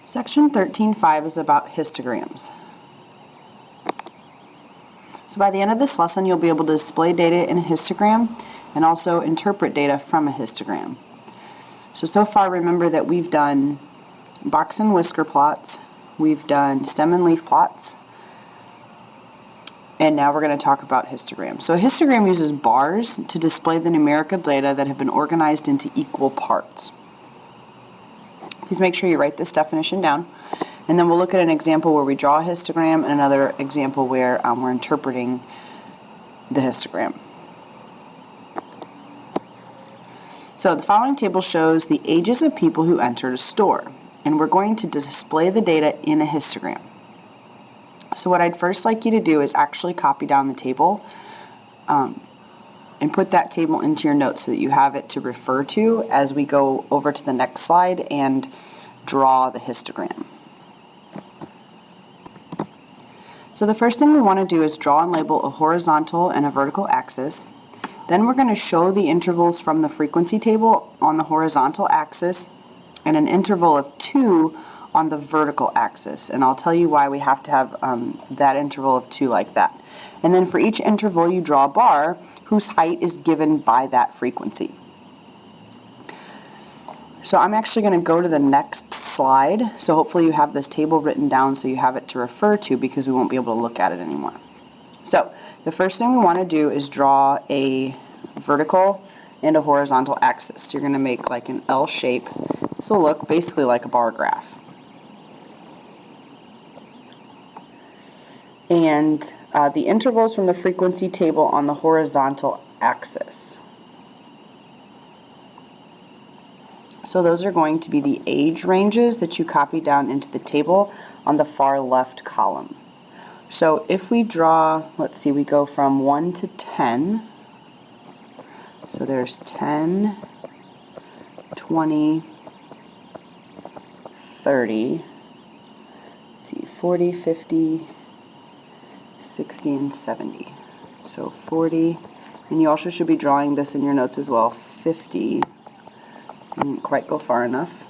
Section 13.5 is about histograms. So by the end of this lesson, you'll be able to display data in a histogram and also interpret data from a histogram. So far, remember that we've done box and whisker plots, we've done stem and leaf plots, and now we're going to talk about histograms. So a histogram uses bars to display the numerical data that have been organized into equal parts. Please make sure you write this definition down, and then we'll look at an example where we draw a histogram and another example where we're interpreting the histogram. So the following table shows the ages of people who entered a store, and we're going to display the data in a histogram. So what I'd first like you to do is actually copy down the table and put that table into your notes so that you have it to refer to as we go over to the next slide and draw the histogram. So the first thing we want to do is draw and label a horizontal and a vertical axis. Then we're going to show the intervals from the frequency table on the horizontal axis and an interval of 2 on the vertical axis. And I'll tell you why we have to have that interval of 2 like that. And then for each interval you draw a bar whose height is given by that frequency. So I'm actually going to go to the next slide. So hopefully you have this table written down so you have it to refer to because we won't be able to look at it anymore. So the first thing we want to do is draw a vertical and a horizontal axis. So you're going to make like an L shape. This will look basically like a bar graph. And the intervals from the frequency table on the horizontal axis. So those are going to be the age ranges that you copy down into the table on the far left column. So if we draw, let's see, we go from 1 to 10. So there's 10, 20, 30, let's see, 40, 50, 60, and 70. So 40, and you also should be drawing this in your notes as well, 50. Didn't quite go far enough.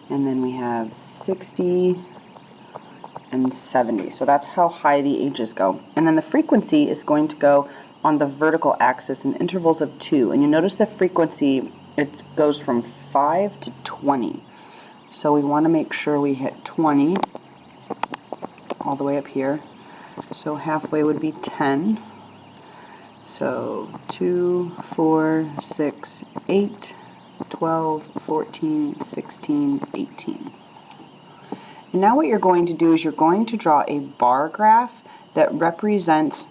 And then we have 60 and 70. So that's how high the ages go. And then the frequency is going to go on the vertical axis in intervals of 2. And you notice the frequency, it goes from 5 to 20. So we want to make sure we hit 20 all the way up here. So halfway would be 10. So 2, 4, 6, 8, 12, 14, 16, 18. And now what you're going to do is you're going to draw a bar graph that represents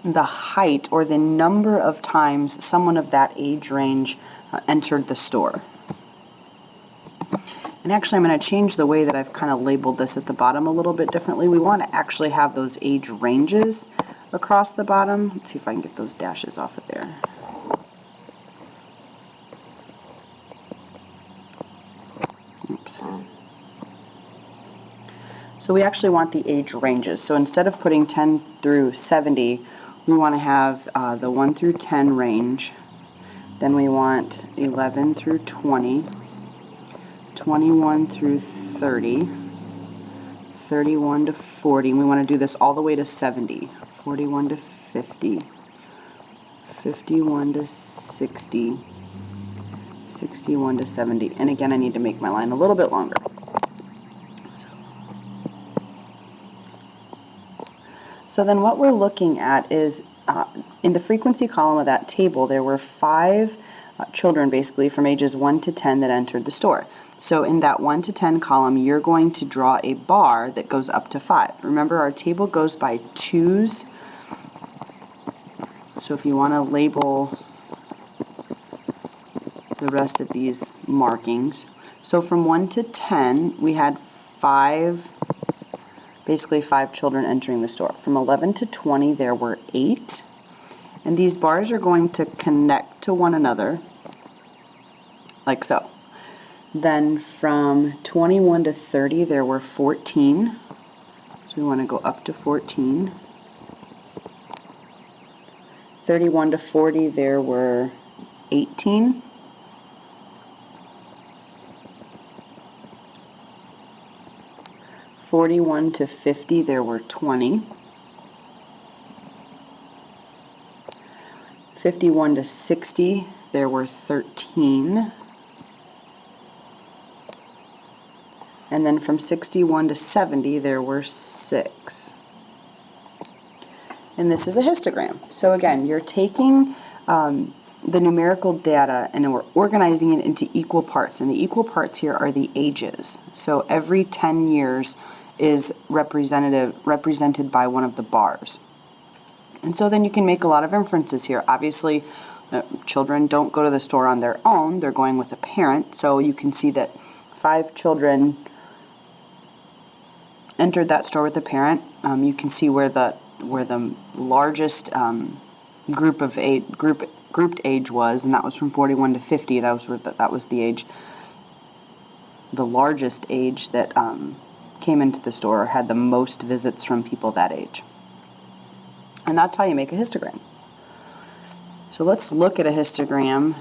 the height or the number of times someone of that age range entered the store. And actually I'm going to change the way that I've kind of labeled this at the bottom a little bit differently. We want to actually have those age ranges across the bottom. Let's see if I can get those dashes off of there. Oops. So we actually want the age ranges. So instead of putting 10 through 70, we want to have the 1 through 10 range. Then we want 11 through 20, 21 through 30, 31 to 40. And we want to do this all the way to 70. 41 to 50, 51 to 60, 61 to 70. And again, I need to make my line a little bit longer. So then what we're looking at is in the frequency column of that table, there were 5 children basically from ages 1 to 10 that entered the store. So in that 1 to 10 column, you're going to draw a bar that goes up to 5. Remember, our table goes by 2s. So if you want to label the rest of these markings. So from 1 to 10, we had 5, basically 5 children entering the store. From 11 to 20, there were 8. And these bars are going to connect to one another, like so. Then from 21 to 30, there were 14. So we want to go up to 14. 31 to 40, there were 18. 41 to 50, there were 20. 51 to 60, there were 13. And then from 61 to 70, there were 6. And this is a histogram. So again, you're taking the numerical data and we're organizing it into equal parts. And the equal parts here are the ages. So every 10 years is represented by one of the bars. And so then you can make a lot of inferences here. Obviously, children don't go to the store on their own. They're going with a parent. So you can see that 5 children entered that store with a parent. You can see where the largest grouped age was, and that was from 41 to 50. That was the age, the largest age that came into the store, or had the most visits from people that age. And that's how you make a histogram. So let's look at a histogram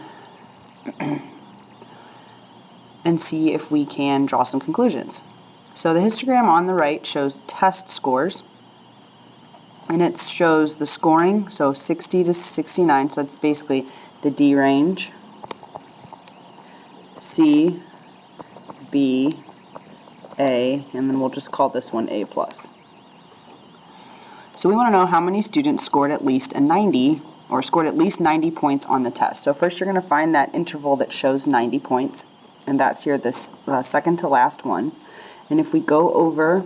and see if we can draw some conclusions. So the histogram on the right shows test scores, and it shows the scoring, so 60 to 69, so it's basically the D range, C, B, A, and then we'll just call this one A+. So we want to know how many students scored at least a 90, or scored at least 90 points on the test. So first you're going to find that interval that shows 90 points, and that's here, this second to last one. And if we go over,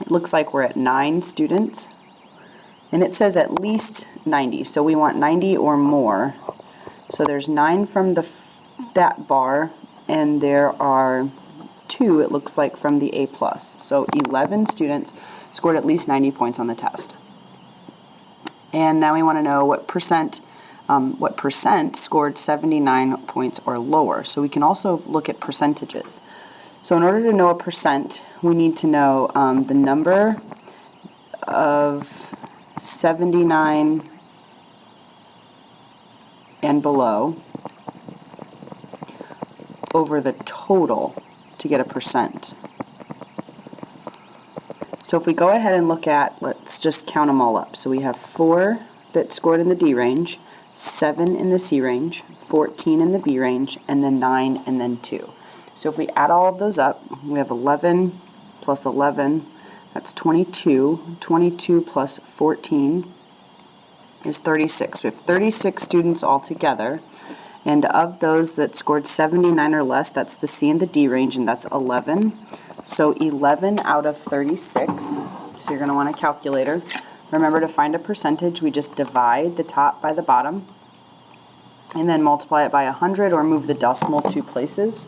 it looks like we're at 9 students, and it says at least 90, so we want 90 or more. So there's 9 from that bar, and there are 2, it looks like, from the A+. So 11 students scored at least 90 points on the test. And now we want to know what percent scored 79 points or lower. So we can also look at percentages. So in order to know a percent, we need to know the number of 79 and below over the total to get a percent. So if we go ahead and look at, let's just count them all up. So we have 4 that scored in the D range, 7 in the C range, 14 in the B range, and then 9 and then 2. So if we add all of those up, we have 11 plus 11, that's 22. 22 plus 14 is 36. We have 36 students altogether, and of those that scored 79 or less, that's the C and the D range, and that's 11. So 11 out of 36. So you're going to want a calculator. Remember, to find a percentage, we just divide the top by the bottom, and then multiply it by 100 or move the decimal 2 places.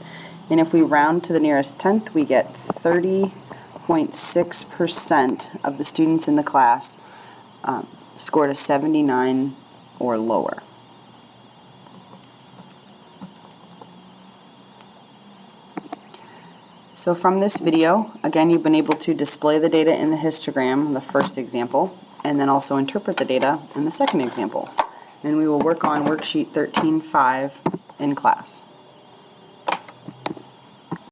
And if we round to the nearest tenth, we get 30.6% of the students in the class scored a 79 or lower. So from this video, again, you've been able to display the data in the histogram, the first example, and then also interpret the data in the second example. And we will work on worksheet 13.5 in class.